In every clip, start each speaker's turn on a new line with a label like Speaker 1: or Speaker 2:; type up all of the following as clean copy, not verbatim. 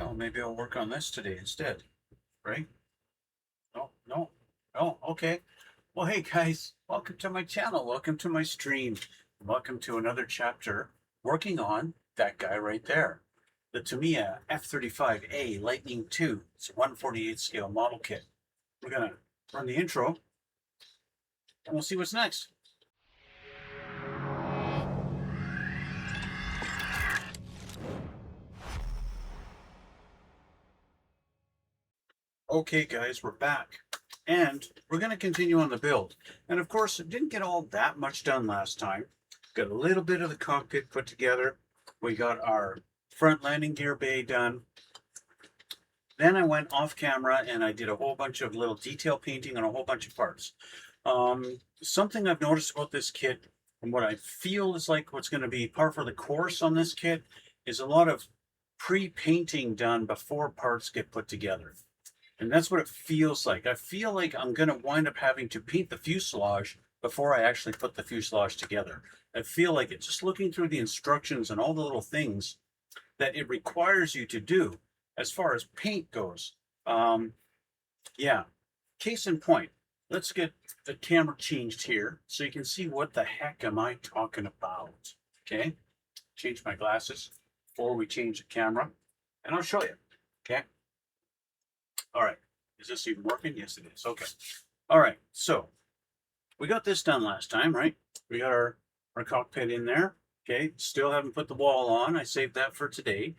Speaker 1: Well, maybe I'll work on this today instead, right? No, no. Oh, okay. Well, hey guys, welcome to my channel. Welcome to my stream. Welcome to another chapter working on that guy right there. The Tamiya F-35A Lightning II. It's a 1/48 scale model kit. We're going to run the intro and we'll see what's next. Okay guys, we're back and we're going to continue on the build. And of course, it didn't get all that much done last time. Got a little bit of the cockpit put together. We got our front landing gear bay done. Then I went off camera and I did a whole bunch of little detail painting on a whole bunch of parts. Something I've noticed about this kit and what I feel is like what's going to be par for the course on this kit is a lot of pre-painting done before parts get put together. And that's what it feels like. I feel like I'm going to wind up having to paint the fuselage before I actually put the fuselage together. I feel like it, just looking through the instructions and all the little things that it requires you to do as far as paint goes. Yeah, case in point, let's get the camera changed here so you can see what the heck am I talking about. Okay, change my glasses before we change the camera and I'll show you. Okay. All right. Is this even working? Yes, it is. Okay. All right. So we got this done last time, right? We got our cockpit in there. Okay. Still haven't put the wall on. I saved that for today.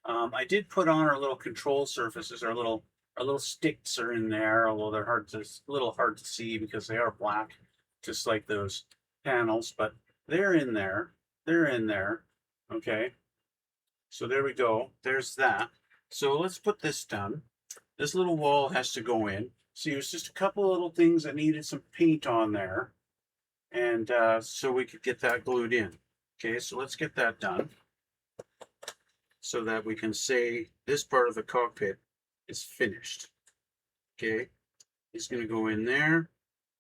Speaker 1: I did put on our little control surfaces. Our little sticks are in there, although they're a little hard to see because they are black, just like those panels. But they're in there. They're in there. Okay. So there we go. There's that. So let's put this done. This little wall has to go in. See, it was just a couple of little things that needed some paint on there. And so we could get that glued in. Okay, so let's get that done so that we can say this part of the cockpit is finished. Okay, it's going to go in there,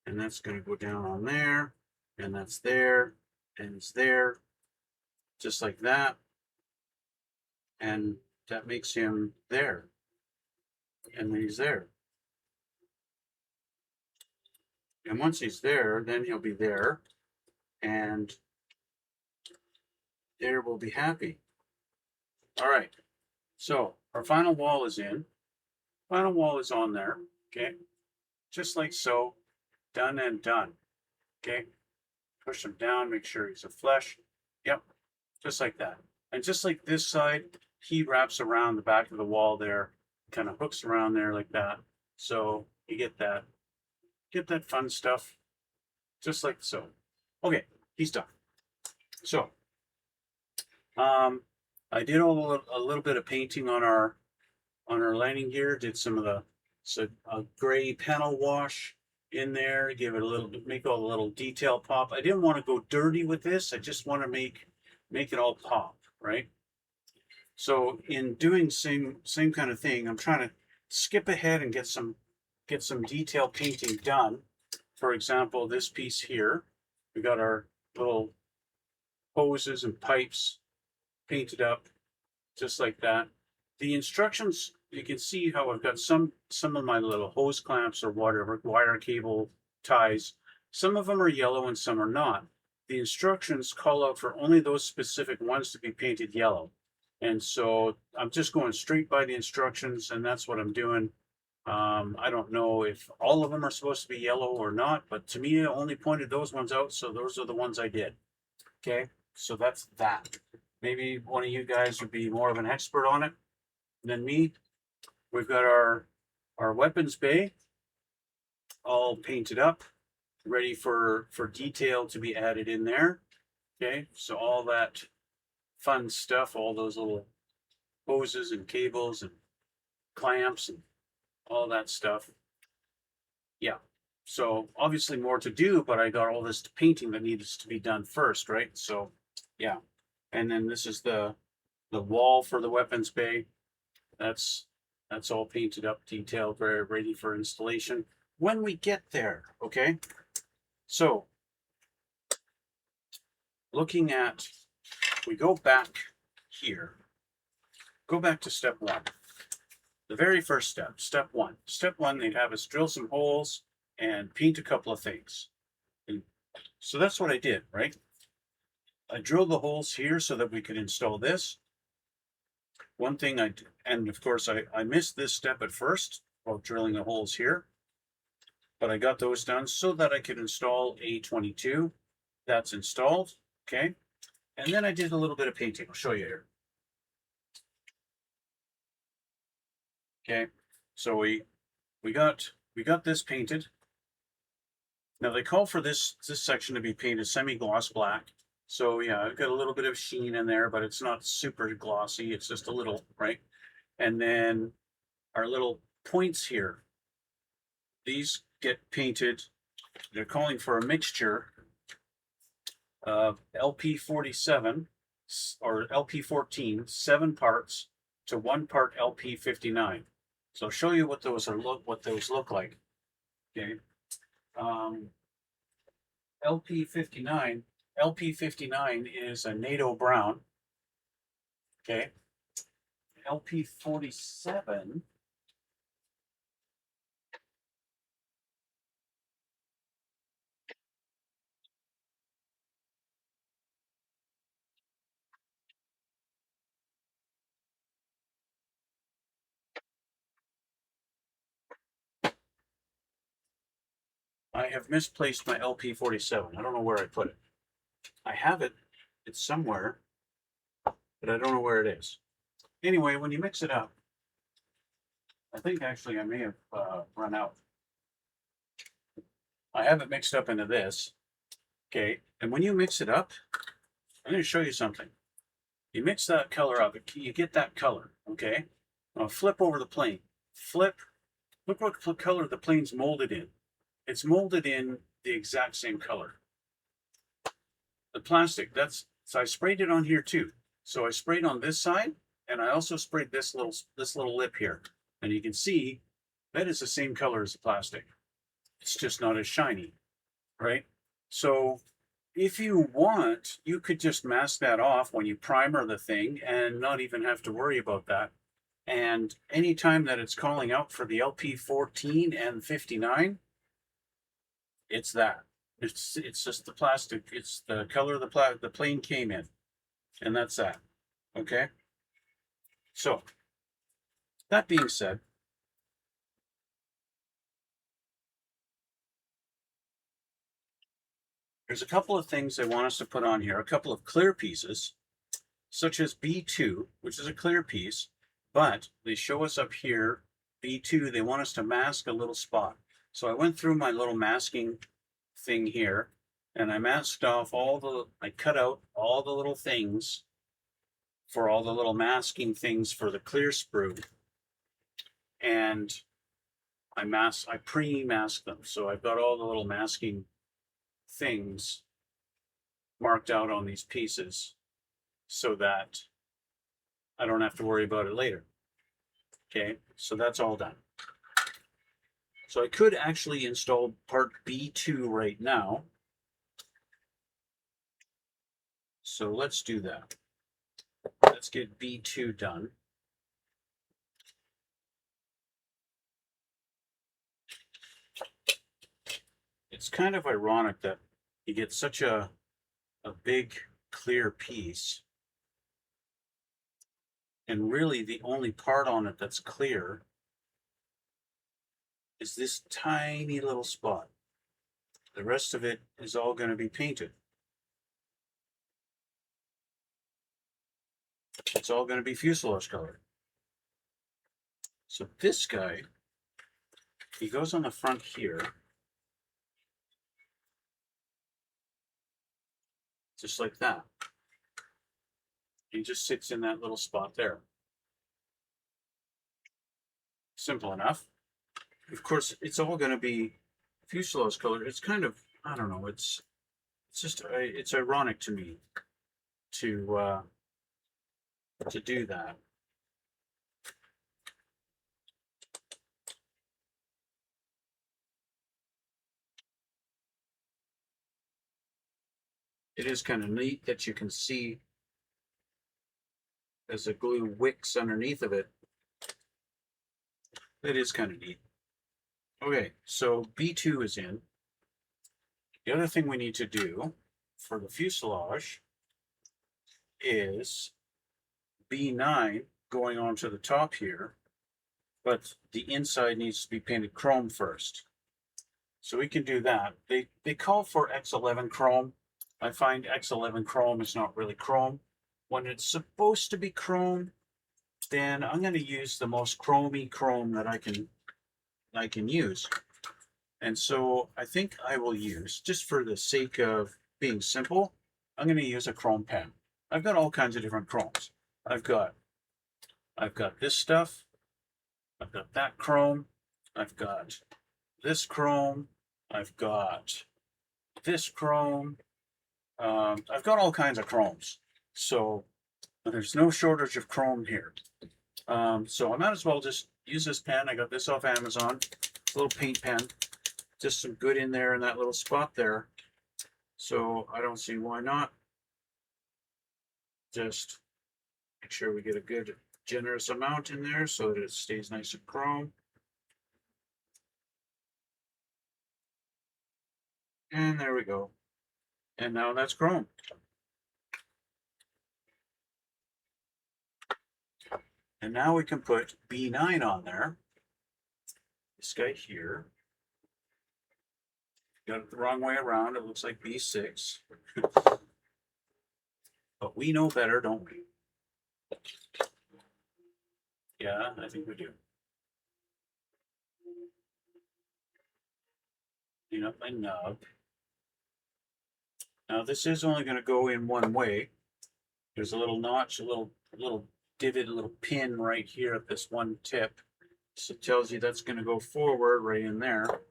Speaker 1: and that's going to go down on there, and that's there, and it's there, just like that. And that makes him there. And then he's there. And once he's there, then he'll be there, and there will be happy. All right, so our final wall is in. Final wall is on there, okay? Just like so, done and done, okay? Push him down, make sure he's a flush. Yep, just like that. And just like this side, he wraps around the back of the wall there, kind of hooks around there like that. So you get that fun stuff, just like so. Okay, he's done. So, I did a little bit of painting on our landing gear. Did some of a gray panel wash in there. Give it a little, make all the little detail pop. I didn't want to go dirty with this. I just want to make it all pop, right? So in doing same kind of thing, I'm trying to skip ahead and get some detail painting done. For example, this piece here, we got our little hoses and pipes painted up just like that. The instructions, you can see how I've got some of my little hose clamps or whatever, wire cable ties. Some of them are yellow and some are not. The instructions call out for only those specific ones to be painted yellow. And so I'm just going straight by the instructions, and that's what I'm doing. I don't know if all of them are supposed to be yellow or not, but to me, I only pointed those ones out, so those are the ones I did. Okay, so that's that. Maybe one of you guys would be more of an expert on it than me. We've got our weapons bay all painted up, ready for detail to be added in there. Okay, so all that fun stuff, all those little hoses and cables and clamps and all that stuff. Yeah, so obviously more to do, but I got all this painting that needs to be done first, right? So yeah, and then this is the wall for the weapons bay. That's all painted up, detailed, very ready for installation when we get there. Okay, so looking at, we go back here, go back to step one. The very first step, step one. Step one, they'd have us drill some holes and paint a couple of things. And so that's what I did, right? I drilled the holes here so that we could install this. One thing and of course I missed this step at first while drilling the holes here, but I got those done so that I could install A22. That's installed, okay? And then I did a little bit of painting. I'll show you here. Okay, so we got this painted. Now they call for this section to be painted semi-gloss black. So yeah, I've got a little bit of sheen in there, but it's not super glossy. It's just a little, right? And then our little points here, these get painted. They're calling for a mixture of LP47 or LP14, 7 parts to 1 part LP59. So I'll show you what those look like. Okay. LP59 is a NATO brown. Okay. LP47 I have misplaced my LP47. I don't know where I put it. I have it. It's somewhere, but I don't know where it is. Anyway, when you mix it up, I think actually I may have run out. I have it mixed up into this. Okay, and when you mix it up, I'm going to show you something. You mix that color up, you get that color, okay? Now flip over the plane. Flip, look what color the plane's molded in. It's molded in the exact same color. The plastic, so I sprayed it on here too. So I sprayed on this side, and I also sprayed this little lip here. And you can see that is the same color as the plastic. It's just not as shiny, right? So if you want, you could just mask that off when you primer the thing and not even have to worry about that. And anytime that it's calling out for the LP14 and 59, it's that. It's just the plastic. It's the color the plane came in, and that's that. Okay. So that being said, there's a couple of things they want us to put on here. A couple of clear pieces, such as B2, which is a clear piece, but they show us up here B2. They want us to mask a little spot. So I went through my little masking thing here, and I masked off I cut out all the little things for all the little masking things for the clear sprue, and I pre-masked them. So I've got all the little masking things marked out on these pieces so that I don't have to worry about it later. Okay, so that's all done. So I could actually install part B2 right now. So let's do that. Let's get B2 done. It's kind of ironic that you get such a big clear piece, and really the only part on it that's clear is this tiny little spot. The rest of it is all going to be painted. It's all going to be fuselage color. So this guy, he goes on the front here, just like that. He just sits in that little spot there. Simple enough. Of course, it's all going to be fuselage color. It's kind of, I don't know, it's ironic to me to do that. It is kind of neat that you can see as the glue wicks underneath of it, It is kind of neat. Okay, so B2 is in. The other thing we need to do for the fuselage is B9 going onto the top here, but the inside needs to be painted chrome first. So we can do that. They call for X11 chrome. I find X11 chrome is not really chrome. When it's supposed to be chrome, then I'm going to use the most chromey chrome that I can use. And so I think I will use, just for the sake of being simple, I'm going to use a chrome pen. I've got all kinds of different chromes. I've got this stuff. I've got that chrome. I've got this chrome. I've got this chrome. I've got all kinds of chromes. So there's no shortage of chrome here. So I might as well just use this pen. I got this off Amazon, a little paint pen. Just some good in there in that little spot there. So I don't see why not. Just make sure we get a good generous amount in there so that it stays nice and chrome. And there we go. And now that's chrome. And now we can put B9 on there. This guy here. Got it the wrong way around. It looks like B6. But we know better, don't we? Yeah, I think we do. Clean up my nub. Now this is only going to go in one way. There's a little notch, a little divot, a little pin right here at this one tip. So it tells you that's going to go forward right in there.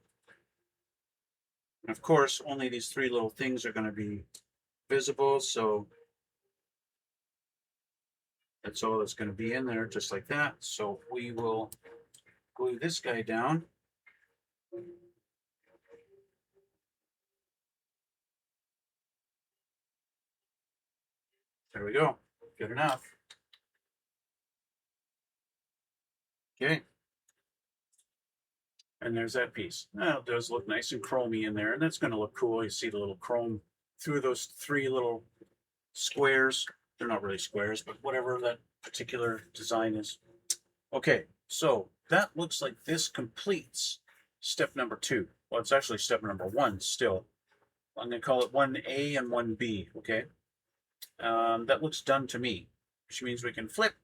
Speaker 1: And of course, only these three little things are going to be visible, so that's all that's going to be in there, just like that. So we will glue this guy down. There we go. Good enough. Okay. And there's that piece. Now it does look nice and chromy in there, and that's going to look cool. You see the little chrome through those three little squares. They're not really squares, but whatever that particular design is. Okay, so that looks like this completes step number 2. Well, it's actually step number 1 still. I'm going to call it 1A and 1B, okay? That looks done to me, which means we can flip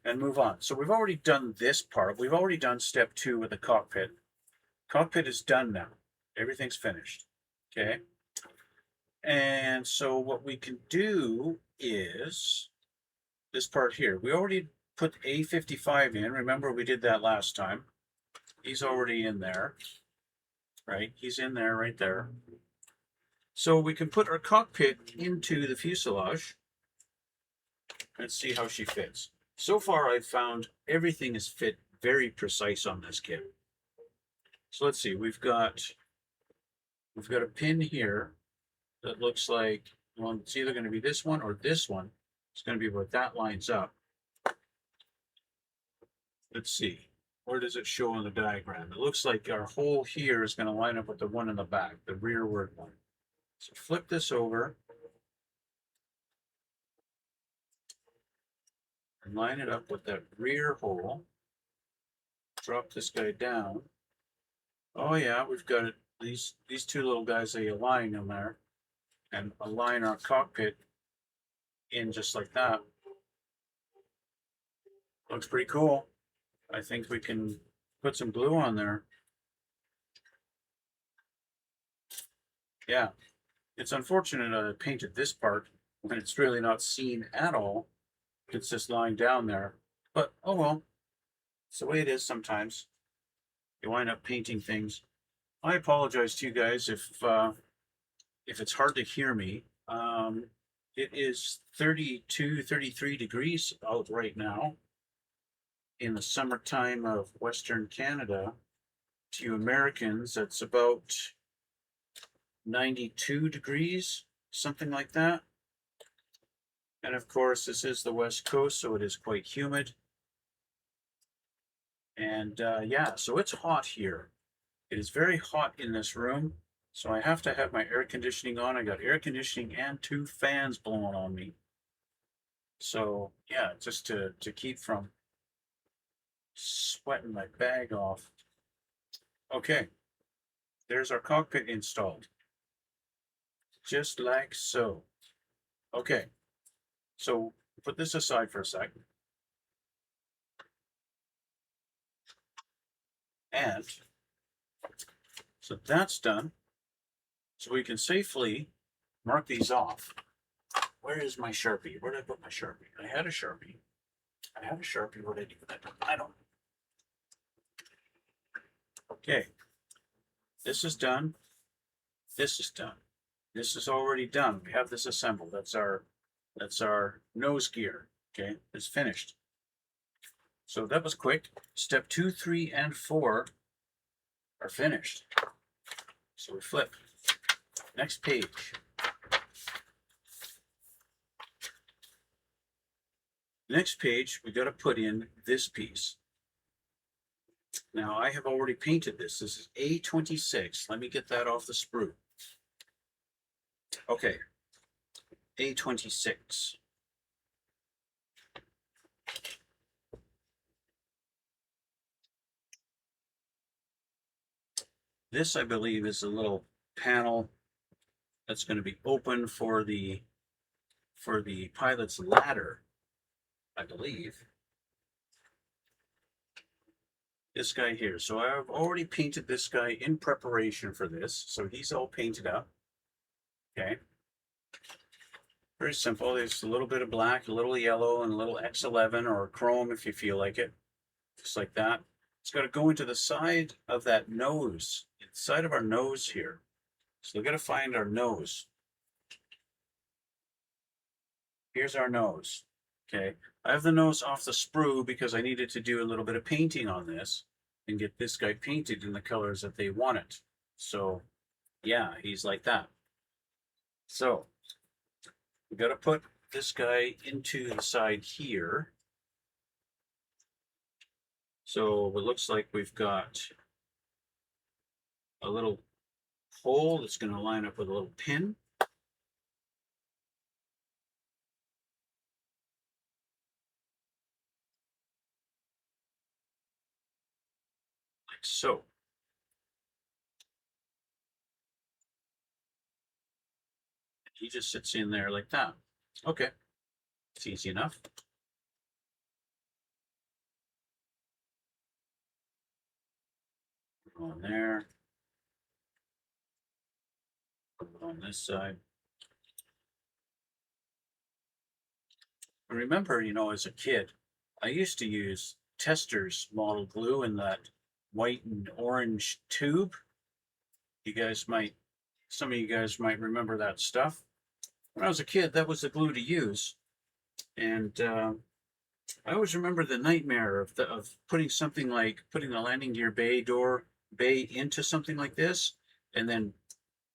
Speaker 1: and move on. So we've already done this part. We've already done step 2 with the cockpit. Cockpit is done now. Everything's finished, okay? And so what we can do is this part here. We already put A-55 in. Remember, we did that last time. He's already in there, right? He's in there right there. So we can put our cockpit into the fuselage. Let's see how she fits. So far, I've found everything is fit very precise on this kit. So let's see. We've got a pin here that looks like, well, it's either going to be this one or this one. It's going to be what that lines up. Let's see. Where does it show on the diagram? It looks like our hole here is going to line up with the one in the back, the rearward one. So flip this over and line it up with that rear hole. Drop this guy down. Oh yeah, we've got it. These two little guys, they align in there and align our cockpit in just like that. Looks pretty cool. I think we can put some glue on there. Yeah, it's unfortunate I painted this part when it's really not seen at all. It's just lying down there. But oh well, it's the way it is sometimes. You wind up painting things. I apologize to you guys if it's hard to hear me. It is 32, 33 degrees out right now in the summertime of Western Canada. To you Americans, that's about 92 degrees, something like that. And of course, this is the West Coast, so it is quite humid. And yeah, so it's hot here. It is very hot in this room. So I have to have my air conditioning on. I got air conditioning and 2 fans blowing on me. So yeah, just to keep from sweating my bag off. Okay, there's our cockpit installed. Just like so. Okay, so put this aside for a second. And so that's done. So we can safely mark these off. Where is my Sharpie? Where did I put my Sharpie? I had a Sharpie. I had a Sharpie. Where did I do that? I don't know. Okay, this is done. This is done. This is already done. We have this assembled. That's our nose gear. Okay, it's finished. So that was quick. Step 2, 3, and 4 are finished. So we flip. Next page. Next page, we got to put in this piece. Now I have already painted this. This is A26. Let me get that off the sprue. Okay, A26. This, I believe, is a little panel that's going to be open for the pilot's ladder, I believe. This guy here. So I've already painted this guy in preparation for this. So he's all painted up. Okay. Very simple. There's a little bit of black, a little yellow, and a little X11 or chrome if you feel like it. Just like that. It's got to go into the side of that nose, inside of our nose here. So we've got to find our nose. Here's our nose. Okay. I have the nose off the sprue because I needed to do a little bit of painting on this and get this guy painted in the colors that they want it. So yeah, he's like that. So we got to put this guy into the side here. So it looks like we've got a little hole that's going to line up with a little pin. Like so. He just sits in there like that. Okay, it's easy enough. On there. Put it on this side. I remember, as a kid, I used to use Testor's model glue in that white and orange tube. Some of you guys might remember that stuff. When I was a kid, that was the glue to use. And I always remember the nightmare of putting something like putting the landing gear bay into something like this, and then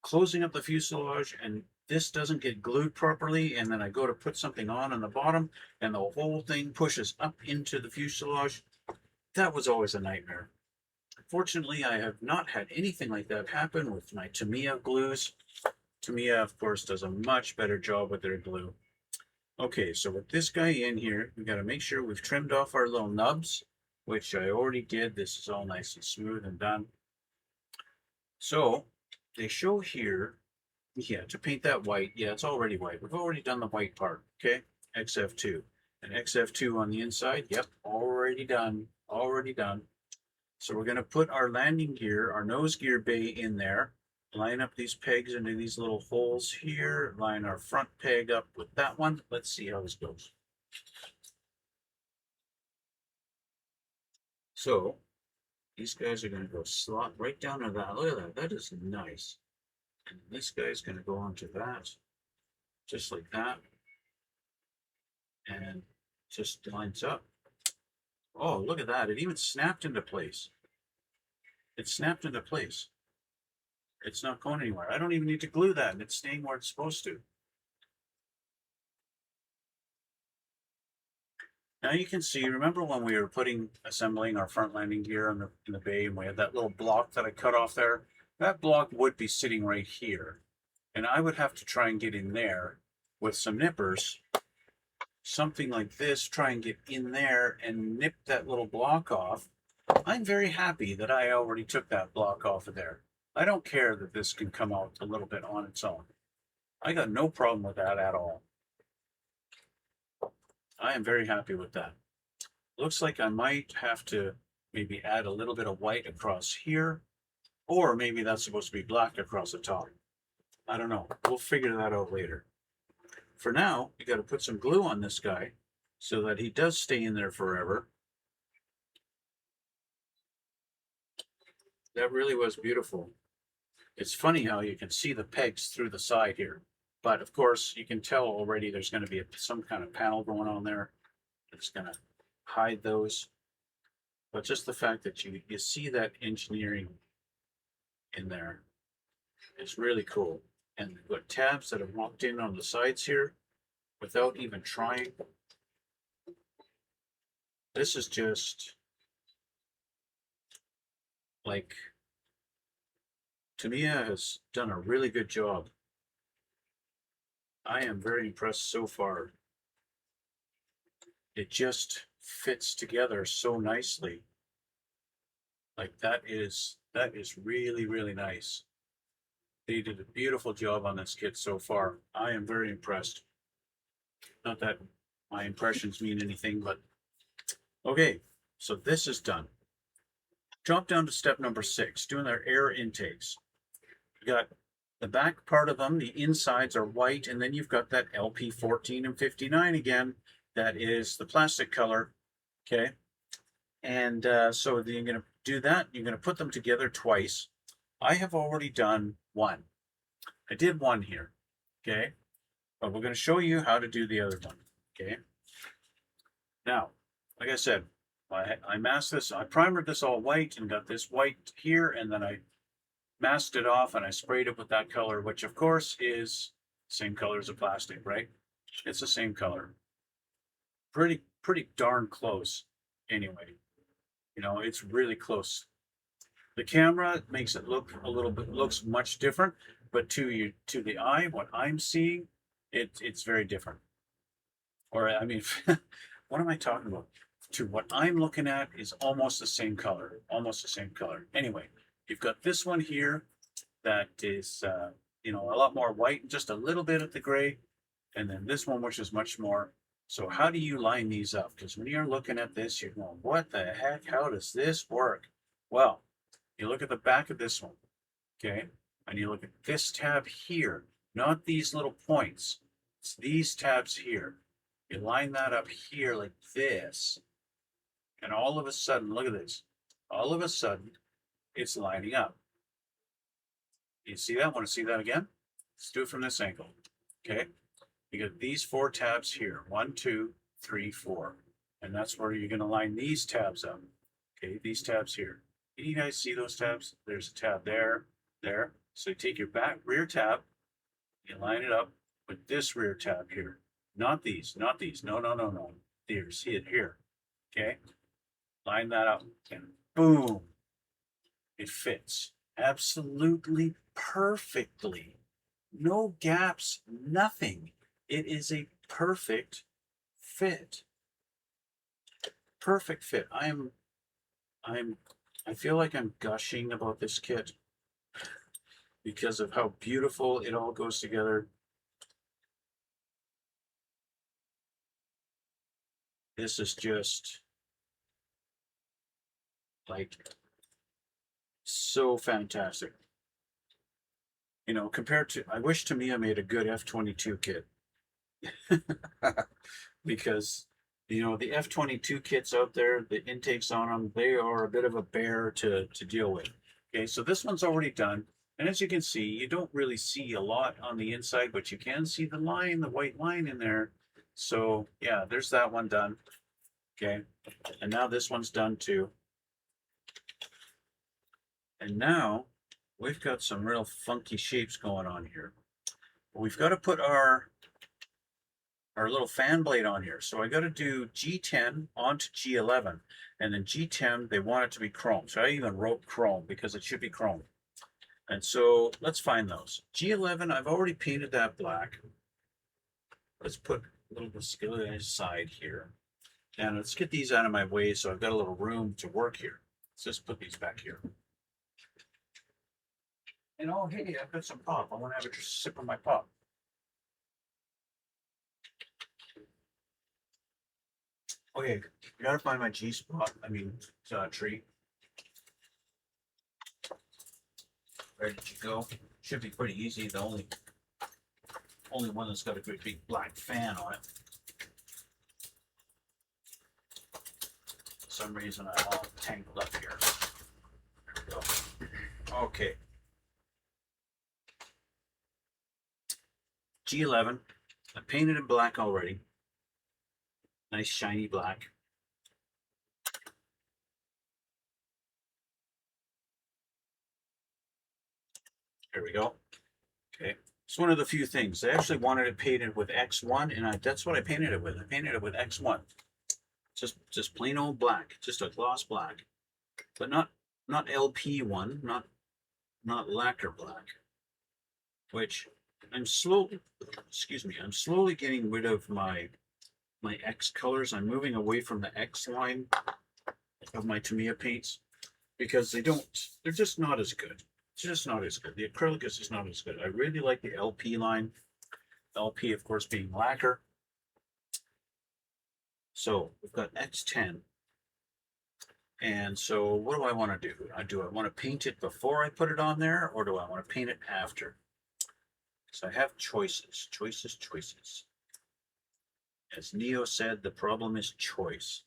Speaker 1: closing up the fuselage, and this doesn't get glued properly, and then I go to put something on the bottom, and the whole thing pushes up into the fuselage. That was always a nightmare. Fortunately, I have not had anything like that happen with my Tamiya glues. Tamiya, of course, does a much better job with their glue. Okay, so with this guy in here, we got to make sure we've trimmed off our little nubs, which I already did. This is all nice and smooth and done. So they show here, yeah, to paint that white. Yeah, it's already white. We've already done the white part, okay? XF2. And XF2 on the inside, yep, already done, already done. So we're going to put our landing gear, our nose gear bay in there, line up these pegs into these little holes here, line our front peg up with that one. Let's see how this goes. So these guys are going to go slot right down to that. Look at that. That is nice. And this guy's going to go onto that, just like that. And just lines up. Oh, look at that. It even snapped into place. It snapped into place. It's not going anywhere. I don't even need to glue that, and it's staying where it's supposed to. Now you can see, remember when we were assembling our front landing gear in the bay, and we had that little block that I cut off there? That block would be sitting right here. And I would have to try and get in there with some nippers, something like this, try and get in there and nip that little block off. I'm very happy that I already took that block off of there. I don't care that this can come out a little bit on its own. I got no problem with that at all. I am very happy with that. Looks like I might have to maybe add a little bit of white across here, or maybe that's supposed to be black across the top. I don't know. We'll figure that out later. For now, you got to put some glue on this guy so that he does stay in there forever. That really was beautiful. It's funny how you can see the pegs through the side here. But of course, you can tell already there's going to be some kind of panel going on there. It's going to hide those. But just the fact that you see that engineering in there is really cool. And we've got tabs that have walked in on the sides here without even trying. This is just like, Tamiya has done a really good job. I am very impressed so far. It just fits together so nicely. Like that is really, really nice. They did a beautiful job on this kit so far. I am very impressed. Not that my impressions mean anything, but okay, so this is done. Drop down to step number 6, doing their air intakes. You got the back part of them, the insides are white, and then you've got that LP14 and 59 again. That is the plastic color, okay? And so you're going to do that. You're going to put them together twice. I have already done one. I did one here, okay? But we're going to show you how to do the other one, okay? Now, like I said, I masked this, I primered this all white and got this white here, and then I masked it off and I sprayed it with that color, which of course is the same color as the plastic, right? It's the same color. Pretty darn close anyway. You know, it's really close. The camera makes it look a little bit, looks much different, but to the eye, what I'm seeing, it's very different. Or I mean, what am I talking about? To what I'm looking at is almost the same color, almost the same color. Anyway, you've got this one here that is, you know, a lot more white, just a little bit of the gray, and then this one, which is much more. So how do you line these up? Because when you're looking at this, you're going, what the heck? How does this work? Well, you look at the back of this one, okay? And you look at this tab here, not these little points. It's these tabs here. You line that up here like this, and all of a sudden, look at this. All of a sudden, it's lining up. You see that? Want to see that again? Let's do it from this angle. Okay. You got these 4 tabs here. 1, 2, 3, 4. And that's where you're going to line these tabs up. Okay, these tabs here. Can you guys see those tabs? There's a tab there, there. So you take your rear tab, you line it up with this rear tab here. Not these, not these. No, no, no, no. Here, see it here. Okay. Line that up and boom. It fits absolutely perfectly. No gaps, nothing. It is a perfect fit. Perfect fit. I feel like I'm gushing about this kit because of how beautiful it all goes together. This is just like so fantastic. You know, compared to, I wish Tamiya made a good F-22 kit. Because, you know, the F-22 kits out there, the intakes on them, they are a bit of a bear to deal with. Okay, so this one's already done. And as you can see, you don't really see a lot on the inside, but you can see the line, the white line in there. So yeah, there's that one done. Okay, and now this one's done too. And now we've got some real funky shapes going on here. We've got to put our our little fan blade on here. So I got to do G10 onto G11, and then G10 they want it to be chrome. So I even wrote chrome because it should be chrome. And so let's find those. G11, I've already painted that black. Let's put a little bit skillet aside here. And let's get these out of my way so I've got a little room to work here. Let's just put these back here. And oh, hey, I've got some pop. I want to have a sip of my pop. Okay, I gotta find my G spot. I mean, tree. Where did you go? Should be pretty easy. The only one that's got a great big black fan on it. For some reason I'm all tangled up here. There we go. Okay. G11. I painted it black already. Nice shiny black. There we go. Okay. It's one of the few things. I actually wanted it painted with X1, and that's what I painted it with. I painted it with X1. Just plain old black, just a gloss black, but not LP1, not lacquer black. Which I'm slowly, excuse me, I'm slowly getting rid of my X colors. I'm moving away from the X line of my Tamiya paints because they're just not as good. It's just not as good. The acrylic is just not as good. I really like the LP line. LP, of course, being lacquer. So we've got X10. And so what do I want to do? Do I want to paint it before I put it on there, or do I want to paint it after? So I have choices. As Neo said, the problem is choice.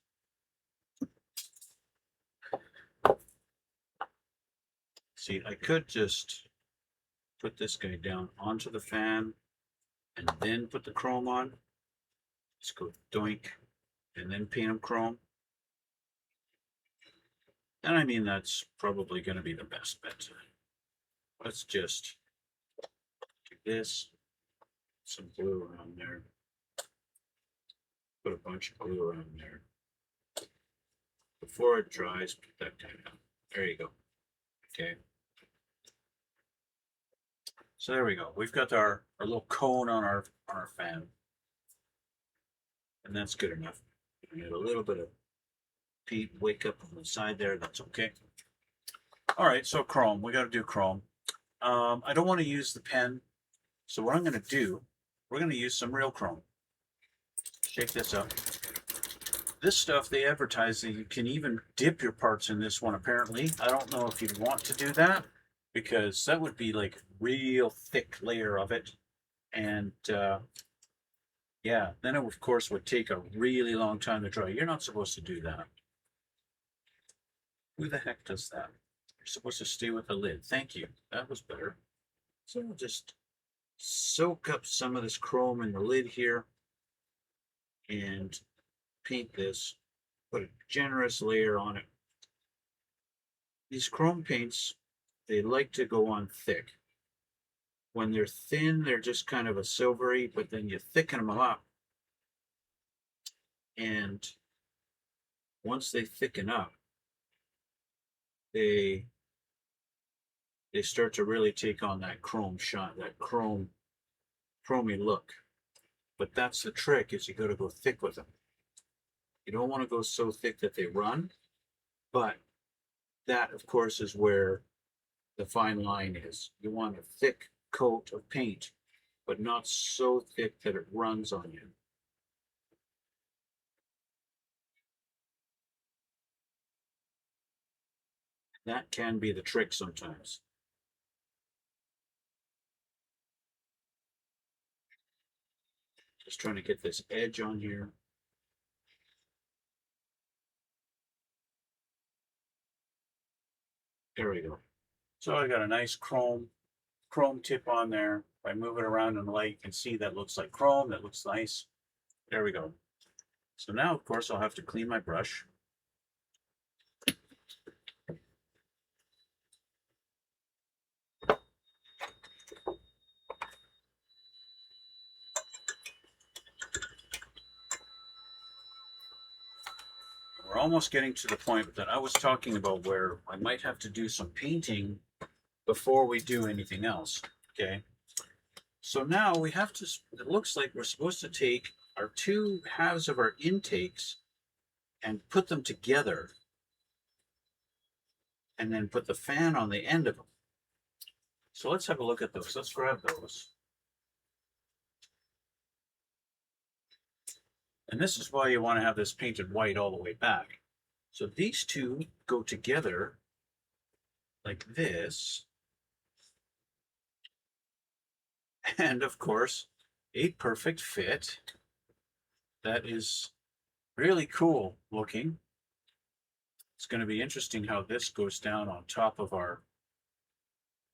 Speaker 1: See, I could just put this guy down onto the fan and then put the chrome on. Let's go doink and then paint him chrome. And I mean, that's probably going to be the best bet. Let's just do this. Some glue around there. Put a bunch of glue around there. Before it dries, put that guy down. There you go. Okay. So there we go. We've got our little cone on our fan. And that's good enough. We need a little bit of peat wake up on the side there. That's okay. All right, so chrome. We got to do chrome. I don't want to use the pen. So what I'm going to do, we're going to use some real chrome. Shake this up. This stuff, they advertise that you can even dip your parts in this one, apparently. I don't know if you'd want to do that, because that would be like real thick layer of it. And yeah, then it, of course, would take a really long time to dry. You're not supposed to do that. Who the heck does that? You're supposed to stay with the lid. Thank you. That was better. So we'll just soak up some of this chrome in the lid here and paint this. Put a generous layer on it. These chrome paints, they like to go on thick. When they're thin, they're just kind of a silvery, but then you thicken them up. And once they thicken up, they start to really take on that chrome shine, that chromy look. But that's the trick, is you got to go thick with them. You don't want to go so thick that they run, but that, of course, is where the fine line is. You want a thick coat of paint, but not so thick that it runs on you. That can be the trick sometimes. Just trying to get this edge on here. There we go. So I got a nice chrome tip on there. If I move it around in the light, you can see that looks like chrome. That looks nice. There we go. So now, of course, I'll have to clean my brush. almost getting to the point that I was talking about where I might have to do some painting before we do anything else. Okay. So now we have to, it looks like we're supposed to take our two halves of our intakes and put them together and then put the fan on the end of them. So let's have a look at those. Let's grab those. And this is why you want to have this painted white all the way back. So these two go together like this. And of course, a perfect fit. That is really cool looking. It's going to be interesting how this goes down on top of our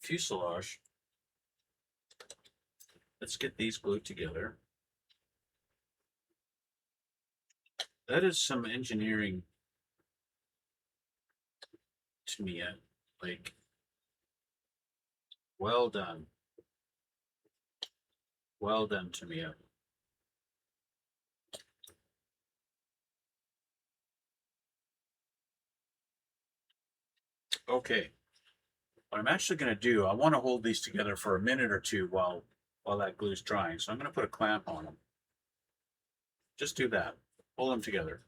Speaker 1: fuselage. Let's get these glued together. That is some engineering to me. Like, well done. Well done, Tamia. Okay, what I'm actually going to do, I want to hold these together for a minute or two while that glue's drying. So I'm going to put a clamp on them. Just do that. Hold them together.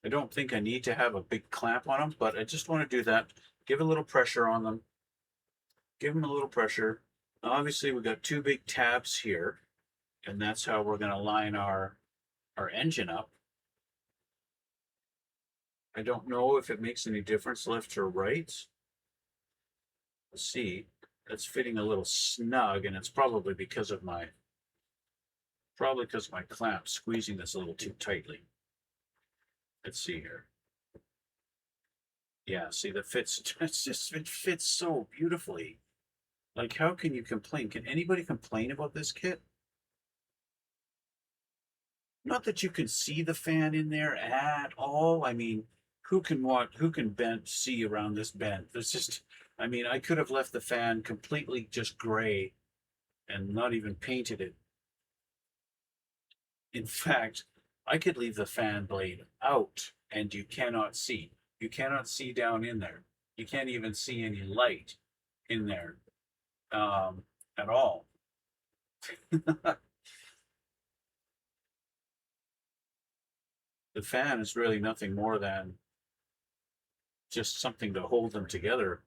Speaker 1: I don't think I need to have a big clamp on them, but I just want to do that. Give a little pressure on them. Give them a little pressure. Obviously, we've got two big tabs here, and that's how we're going to line our engine up. I don't know if it makes any difference left or right. Let's see. That's fitting a little snug, and it's probably because of my clamp squeezing this a little too tightly. Let's see here. Yeah, see, that fits. It fits so beautifully. Like, how can you complain? Can anybody complain about this kit? Not that you can see the fan in there at all. I mean, who can bend see around this bend? There's just, I mean, I could have left the fan completely just gray and not even painted it. In fact, I could leave the fan blade out and you cannot see. You cannot see down in there. You can't even see any light in there at all. The fan is really nothing more than just something to hold them together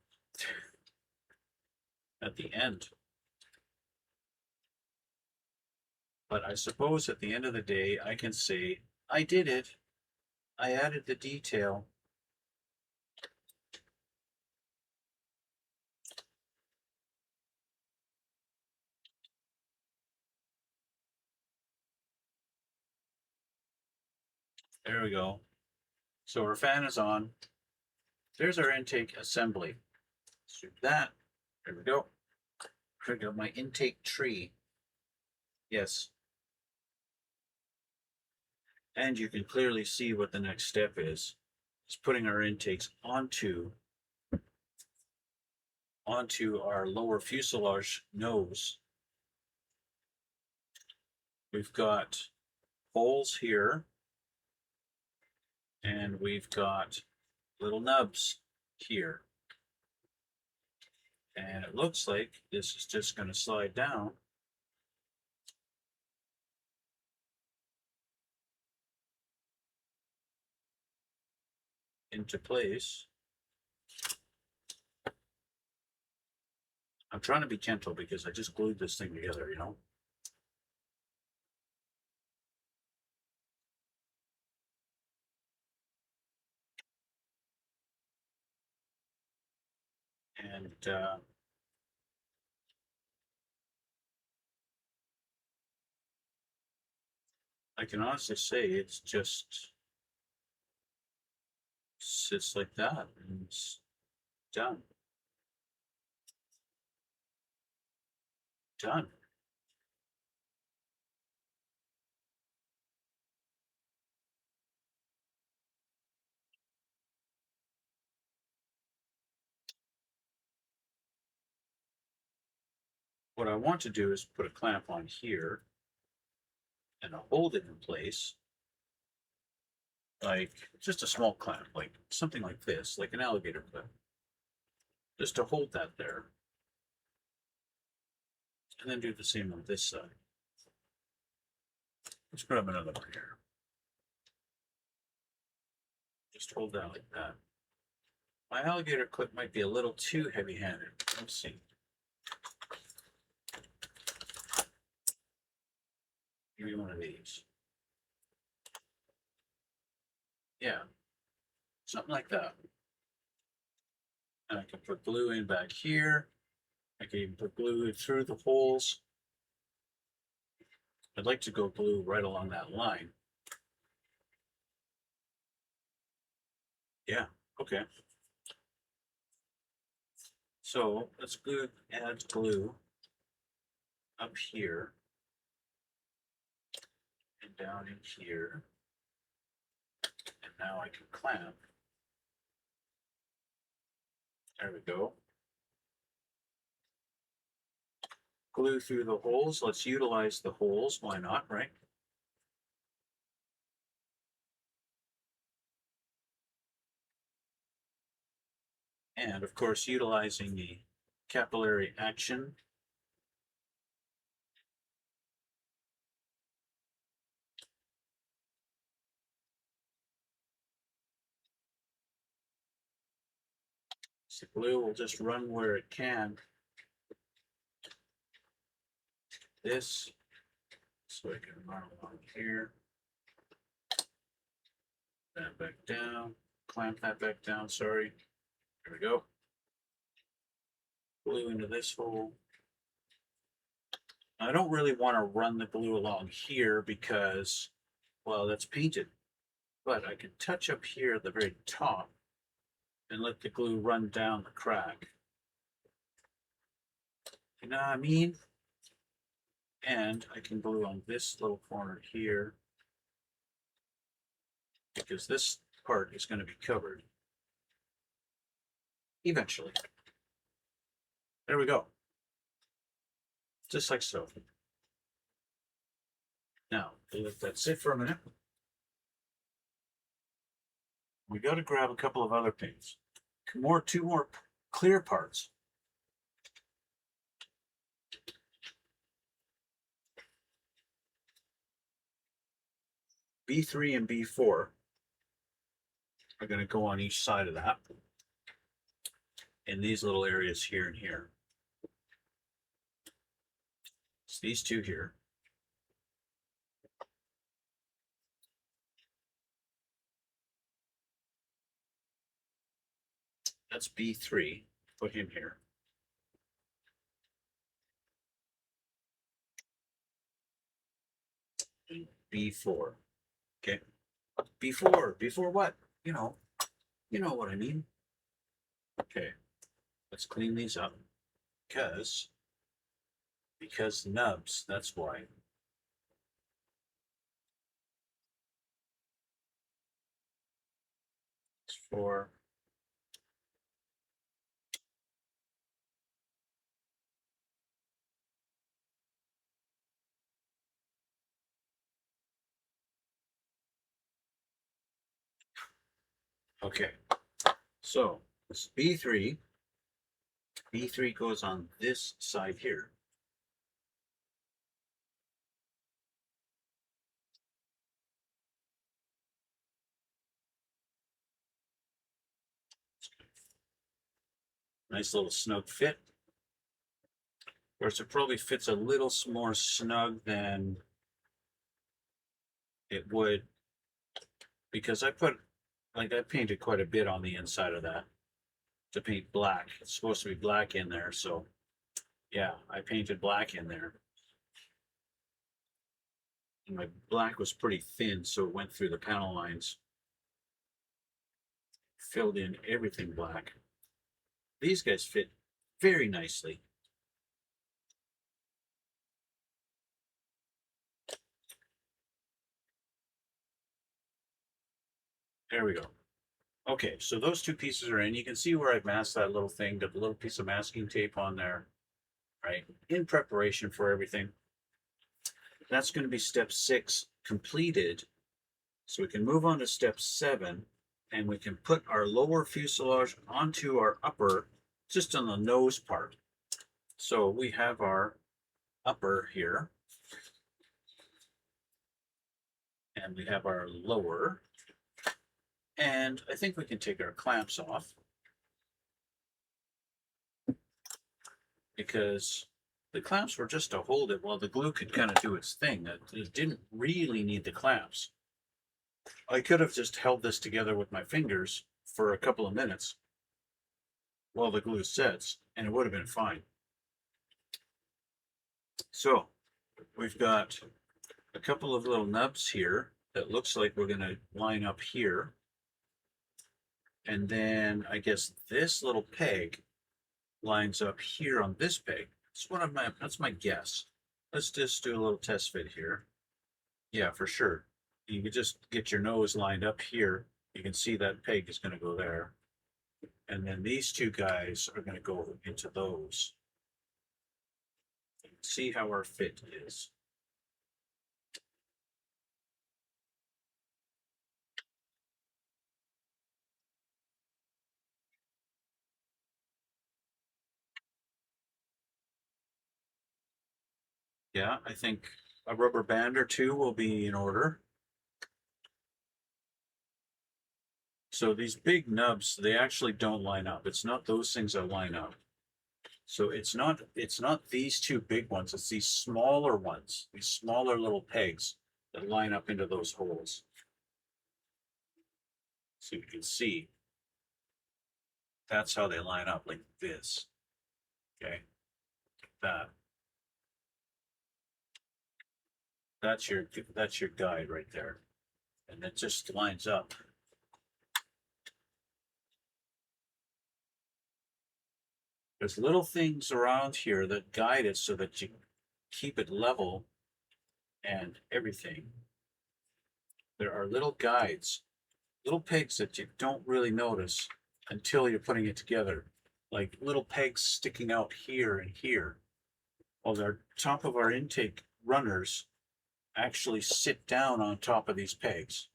Speaker 1: at the end. But I suppose at the end of the day, I can say, I did it. I added the detail. There we go. So our fan is on. There's our intake assembly. Let's do that. There we go. I got my intake tree. Yes. And you can clearly see what the next step is. It's putting our intakes onto our lower fuselage nose. We've got holes here, and we've got little nubs here. And it looks like this is just going to slide down into place. I'm trying to be gentle because I just glued this thing together, you know. And I can honestly say it's just sits like that and it's done. Done. What I want to do is put a clamp on here and hold it in place. like just a small clamp, like something like this, like an alligator clip, just to hold that there. And then do the same on this side. Let's grab another one here. Just hold that like that. My alligator clip might be a little too heavy-handed. Let's see. Maybe one of these. Yeah, something like that. And I can put glue in back here. I can even put glue through the holes. I'd like to go glue right along that line. Yeah, okay. So let's add glue up here and down in here. And now I can clamp. There we go. Glue through the holes. Let's utilize the holes. Why not, right? And of course, utilizing the capillary action. So the glue will just run where it can. This, so I can run along here. That back down. Clamp that back down, sorry. There we go. Glue into this hole. I don't really want to run the glue along here because, well, that's painted. But I can touch up here at the very top and let the glue run down the crack. You know what I mean? And I can glue on this little corner here because this part is going to be covered eventually. There we go. Just like so. Now, let that sit for a minute. We got to grab a couple of other paints. Two more clear parts. B3 and B4 are going to go on each side of that in these little areas here and here. It's these two here. That's B3. Put him here. B4. Okay. Before what? You know what I mean. Okay. Let's clean these up because nubs, that's why. It's for okay. So this B3 goes on this side here. Nice little snug fit. Of course, it probably fits a little more snug than it would because I painted quite a bit on the inside of that to paint black. It's supposed to be black in there, so yeah, I painted black in there. And my black was pretty thin, so it went through the panel lines. Filled in everything black. These guys fit very nicely. There we go. Okay, so those two pieces are in. You can see where I've masked that little thing, got the little piece of masking tape on there, right? In preparation for everything. That's going to be step 6 completed. So we can move on to step 7, and we can put our lower fuselage onto our upper, just on the nose part. So we have our upper here, and we have our lower, and I think we can take our clamps off because the clamps were just to hold it while the glue could kind of do its thing. It didn't really need the clamps. I could have just held this together with my fingers for a couple of minutes while the glue sets, and it would have been fine. So we've got a couple of little nubs here that looks like we're going to line up here. And then I guess this little peg lines up here on this peg. That's my guess. Let's just do a little test fit here. Yeah, for sure. You can just get your nose lined up here. You can see that peg is going to go there. And then these two guys are going to go into those. See how our fit is. Yeah, I think a rubber band or two will be in order. So these big nubs, they actually don't line up. It's not those things that line up. So it's not these two big ones, it's these smaller ones, these smaller little pegs that line up into those holes. So you can see that's how they line up, like this. Okay. That. That's your guide right there. And it just lines up. There's little things around here that guide it so that you keep it level and everything. There are little guides, little pegs that you don't really notice until you're putting it together. Like little pegs sticking out here and here. Well, the top of our intake runners actually sit down on top of these pegs.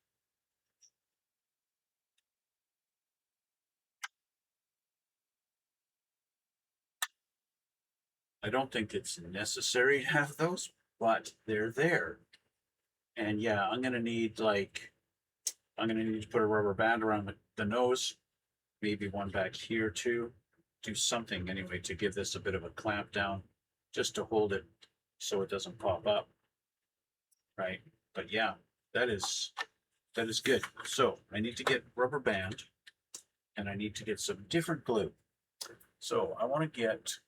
Speaker 1: I don't think it's necessary to have those, but they're there. And yeah, I'm gonna need to put a rubber band around the nose, maybe one back here too. Do something anyway to give this a bit of a clamp down, just to hold it so it doesn't pop up. Right? But yeah, that is good. So I need to get rubber band and I need to get some different glue. So I want to get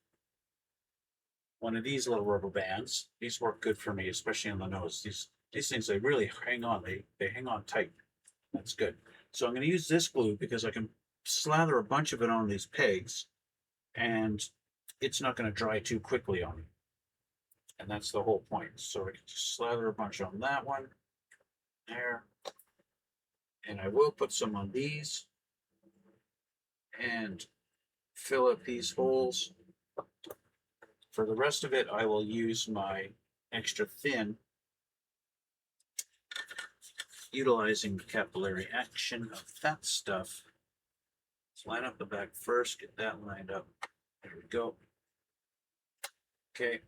Speaker 1: one of these little rubber bands. These work good for me, especially on the nose. These things, they really hang on. They hang on tight. That's good. So I'm going to use this glue because I can slather a bunch of it on these pegs and it's not going to dry too quickly on me. And that's the whole point. So I can just slather a bunch on that one. There. And I will put some on these and fill up these holes. For the rest of it, I will use my extra thin, utilizing the capillary action of that stuff. Let's line up the back first, get that lined up. There we go. Okay,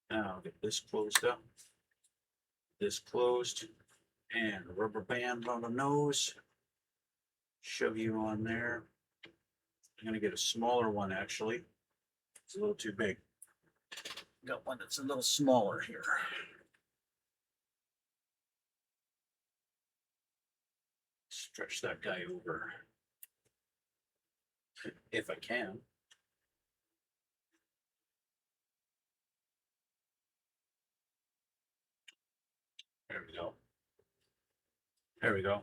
Speaker 1: now I'll get this closed up, this closed, and a rubber band on the nose. Shove you on there. I'm going to get a smaller one actually. It's a little too big. Got one that's a little smaller here. Stretch that guy over if I can. There we go. There we go.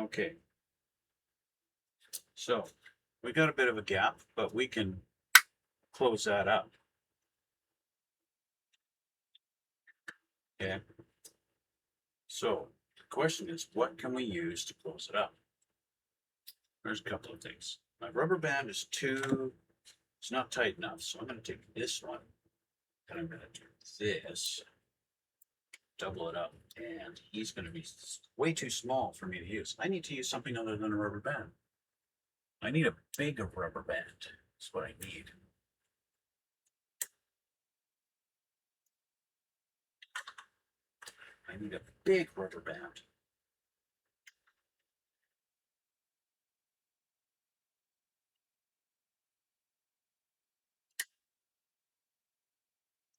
Speaker 1: Okay. So we got a bit of a gap, but we can close that up. Okay. So the question is, what can we use to close it up? There's a couple of things. My rubber band is it's not tight enough. So I'm going to take this one and I'm going to do this. double it up, and he's going to be way too small for me to use. I need to use something other than a rubber band. I need a bigger rubber band. That's what I need. I need a big rubber band.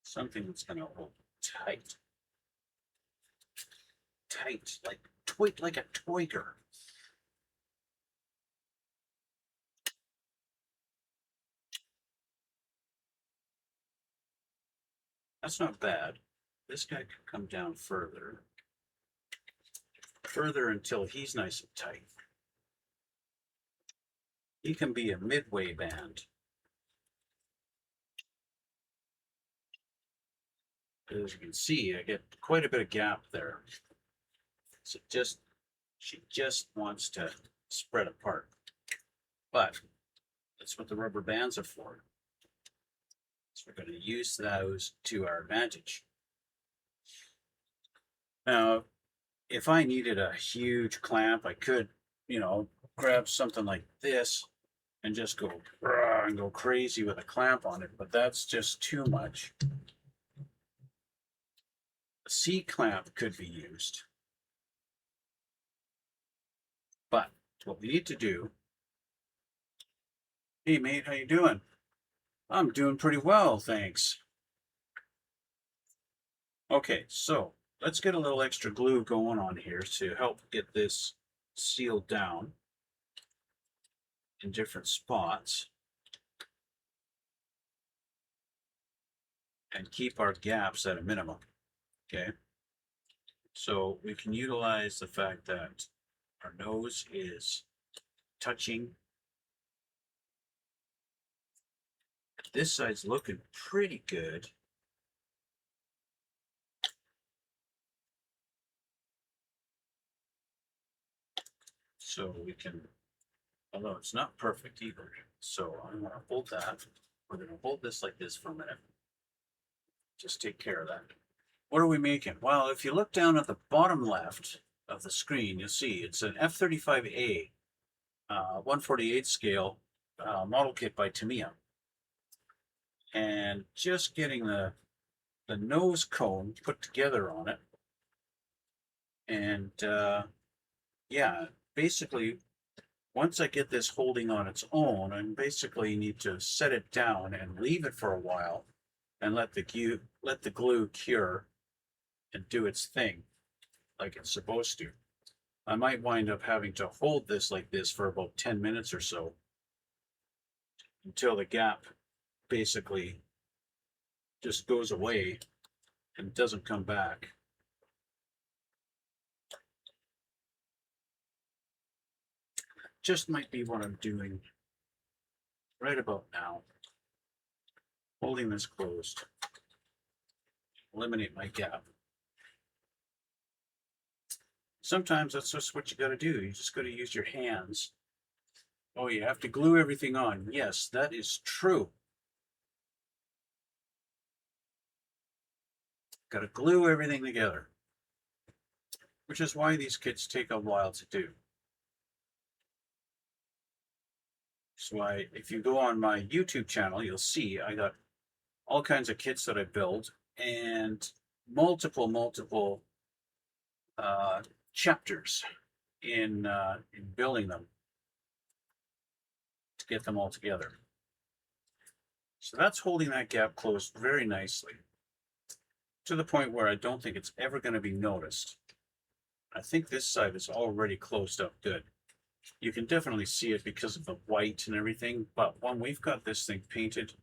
Speaker 1: Something that's going to hold tight. Tight, like a toiger. That's not bad. This guy could come down further. Further until he's nice and tight. He can be a midway band. As you can see, I get quite a bit of gap there. So she just wants to spread apart. But that's what the rubber bands are for. So we're going to use those to our advantage. Now, if I needed a huge clamp, I could, grab something like this and just go and go crazy with a clamp on it, but that's just too much. A C clamp could be used. But what we need to do, hey mate, how you doing? I'm doing pretty well, thanks. Okay, so let's get a little extra glue going on here to help get this sealed down in different spots and keep our gaps at a minimum. Okay, so we can utilize the fact that our nose is touching. This side's looking pretty good. So we can, although it's not perfect either. So I'm going to hold that. We're going to hold this like this for a minute. Just take care of that. What are we making? Well, if you look down at the bottom left of the screen, you'll see it's an F-35A 1/48 scale model kit by Tamiya. And just getting the nose cone put together on it. And yeah, basically, once I get this holding on its own, I basically need to set it down and leave it for a while and let the glue cure and do its thing like it's supposed to. I might wind up having to hold this like this for about 10 minutes or so until the gap basically just goes away and doesn't come back. Just might be what I'm doing right about now. Holding this closed. Eliminate my gap. Sometimes that's just what you got to do. You just got to use your hands. Oh, you have to glue everything on. Yes, that is true. Got to glue everything together, which is why these kits take a while to do. So if you go on my YouTube channel, you'll see I got all kinds of kits that I build and multiple chapters in building them to get them all together. So that's holding that gap closed very nicely to the point where I don't think it's ever going to be noticed. I think this side is already closed up good. You can definitely see it because of the white and everything, but when we've got this thing painted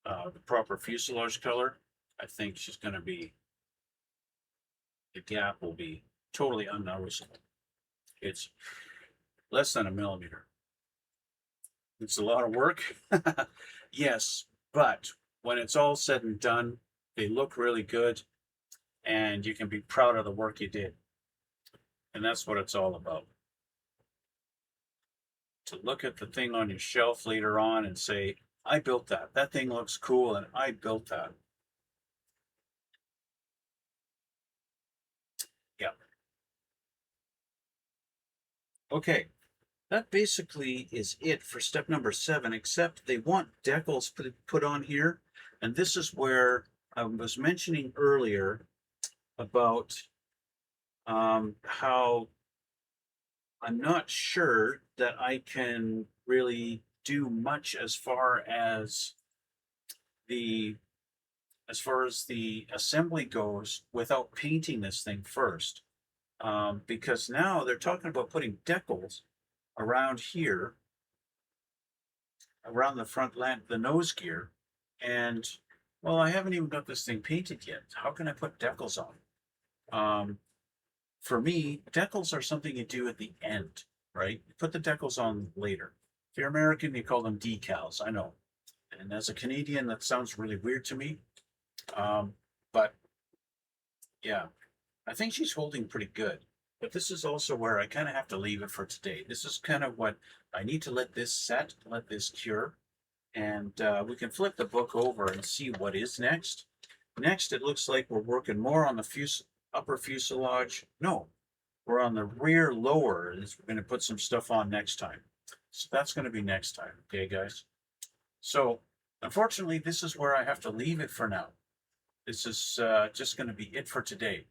Speaker 1: the proper fuselage color, I think the gap will be totally unnoticeable. It's less than a millimeter. It's a lot of work. Yes, but when it's all said and done, they look really good and you can be proud of the work you did. And that's what it's all about. To look at the thing on your shelf later on and say, I built that. That thing looks cool and I built that. Okay, that basically is it for step number 7, except they want decals put on here. And this is where I was mentioning earlier about how I'm not sure that I can really do much the as far as the assembly goes without painting this thing first. Because now they're talking about putting decals around here, around the front land, the nose gear, and well, I haven't even got this thing painted yet. How can I put decals on? For me, decals are something you do at the end, right? You put the decals on later. If you're American, you call them decals. I know. And as a Canadian, that sounds really weird to me. But yeah, I think she's holding pretty good. But this is also where I kind of have to leave it for today. This is kind of what I need to let this set, let this cure, and we can flip the book over and see what is next. Next, it looks like we're working more on the upper fuselage. No, we're on the rear lower, and we're going to put some stuff on next time. So that's going to be next time, okay, guys? So, unfortunately, this is where I have to leave it for now. This is just going to be it for today.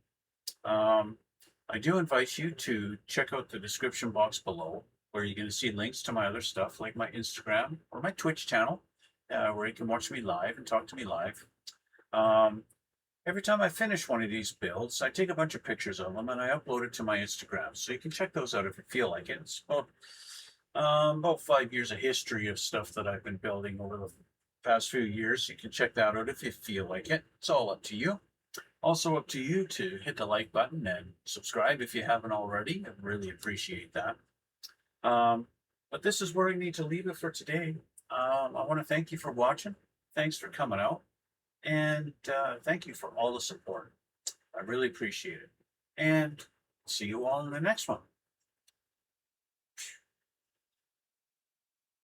Speaker 1: I do invite you to check out the description box below, where you're going to see links to my other stuff, like my Instagram or my Twitch channel, where you can watch me live and talk to me live. Every time I finish one of these builds, I take a bunch of pictures of them and I upload it to my Instagram. So you can check those out if you feel like it. It's about 5 years of history of stuff that I've been building over the past few years. You can check that out if you feel like it. It's all up to you. Also up to you to hit the like button and subscribe if you haven't already. I really appreciate that. But this is where I need to leave it for today. I want to thank you for watching. Thanks for coming out. And thank you for all the support. I really appreciate it. And see you all in the next one.